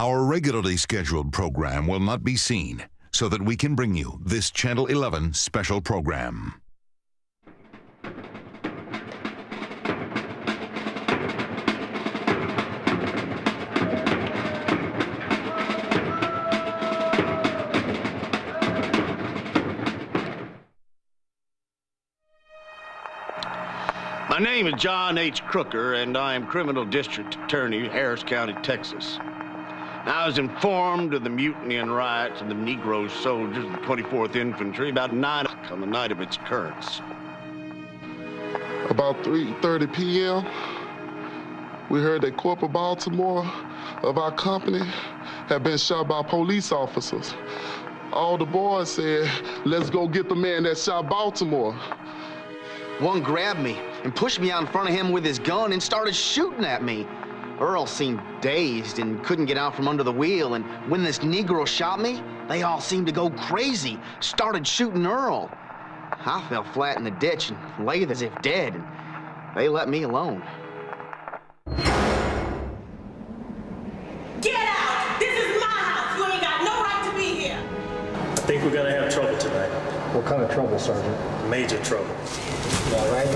Our regularly scheduled program will not be seen, so that we can bring you this Channel 11 special program. My name is John H. Crooker, and I am Criminal District Attorney, Harris County, Texas. I was informed of the mutiny and riots of the Negro soldiers of the 24th Infantry about 9 o'clock on the night of its occurrence. About 3:30 p.m., we heard that Corporal Baltimore of our company had been shot by police officers. All the boys said, "Let's go get the man that shot Baltimore." One grabbed me and pushed me out in front of him with his gun and started shooting at me. Earl seemed dazed and couldn't get out from under the wheel, and when this Negro shot me, they all seemed to go crazy, started shooting Earl. I fell flat in the ditch and lay as if dead, and they let me alone. Get out! This is my house! You ain't got no right to be here! I think we're gonna have trouble tonight. What kind of trouble, Sergeant? Major trouble. You all right?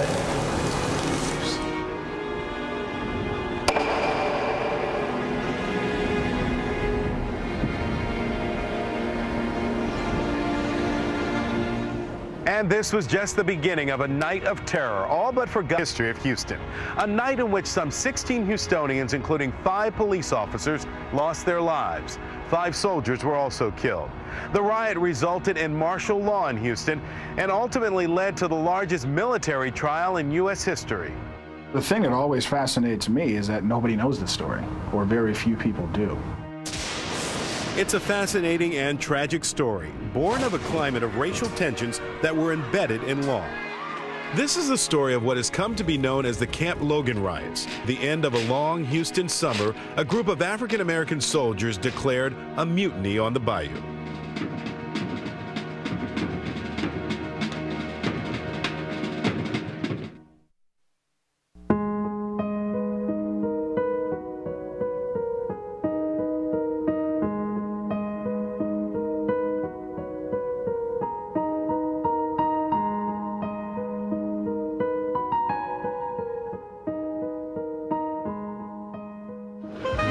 And this was just the beginning of a night of terror, all but forgotten history of Houston. A night in which some 16 Houstonians, including 5 police officers, lost their lives. 5 soldiers were also killed. The riot resulted in martial law in Houston and ultimately led to the largest military trial in U.S. history. The thing that always fascinates me is that nobody knows the story, or very few people do. It's a fascinating and tragic story, born of a climate of racial tensions that were embedded in law. This is the story of what has come to be known as the Camp Logan riots. The end of a long Houston summer, a group of African-American soldiers declared a mutiny on the Bayou.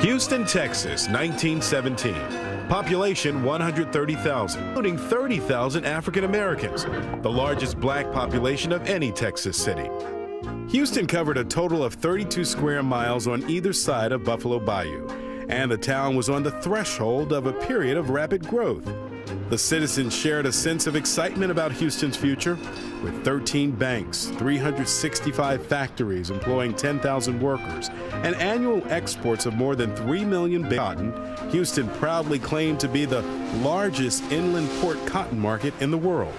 Houston, Texas, 1917. Population 130,000, including 30,000 African Americans, the largest black population of any Texas city. Houston covered a total of 32 square miles on either side of Buffalo Bayou, and the town was on the threshold of a period of rapid growth. The citizens shared a sense of excitement about Houston's future. With 13 banks, 365 factories employing 10,000 workers, and annual exports of more than 3 million cotton, Houston proudly claimed to be the largest inland port cotton market in the world.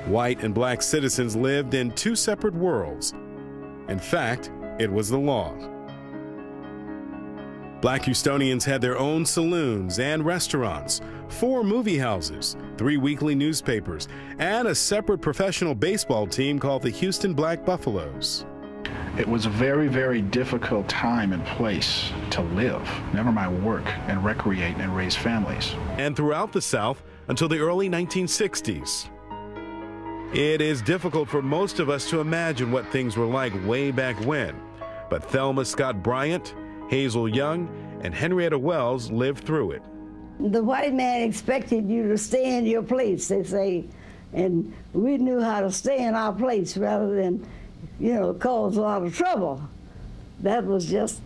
White and black citizens lived in 2 separate worlds. In fact, it was the law. Black Houstonians had their own saloons and restaurants, 4 movie houses, 3 weekly newspapers, and a separate professional baseball team called the Houston Black Buffaloes. It was a very, very difficult time and place to live, never mind work and recreate and raise families. And throughout the South until the early 1960s. It is difficult for most of us to imagine what things were like way back when, but Thelma Scott Bryant, Hazel Young, and Henrietta Wells lived through it. The white man expected you to stay in your place, they say, and we knew how to stay in our place rather than, you know, cause a lot of trouble. That was just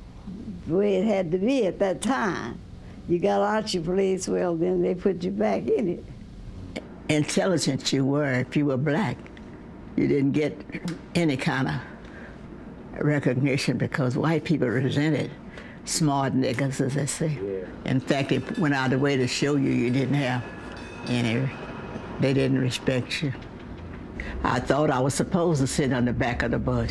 the way it had to be at that time. You got out your place, well, then they put you back in it. Intelligent you were if you were black. You didn't get any kind of recognition because white people resented smart niggas, as they say. Yeah. In fact, they went out of the way to show you you didn't have any, they didn't respect you. I thought I was supposed to sit on the back of the bus.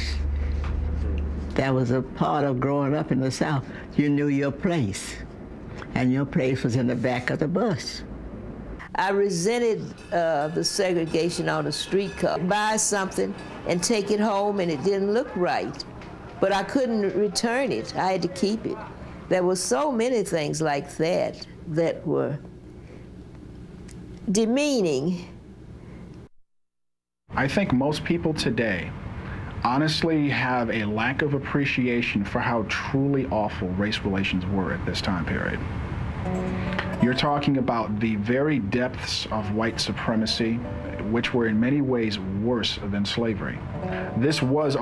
That was a part of growing up in the South. You knew your place, and your place was in the back of the bus. I resented the segregation on the streetcar. Buy something and take it home and it didn't look right, but I couldn't return it. I had to keep it. There were so many things like that that were demeaning. I think most people today honestly have a lack of appreciation for how truly awful race relations were at this time period. You're talking about the very depths of white supremacy, which were in many ways worse than slavery. This was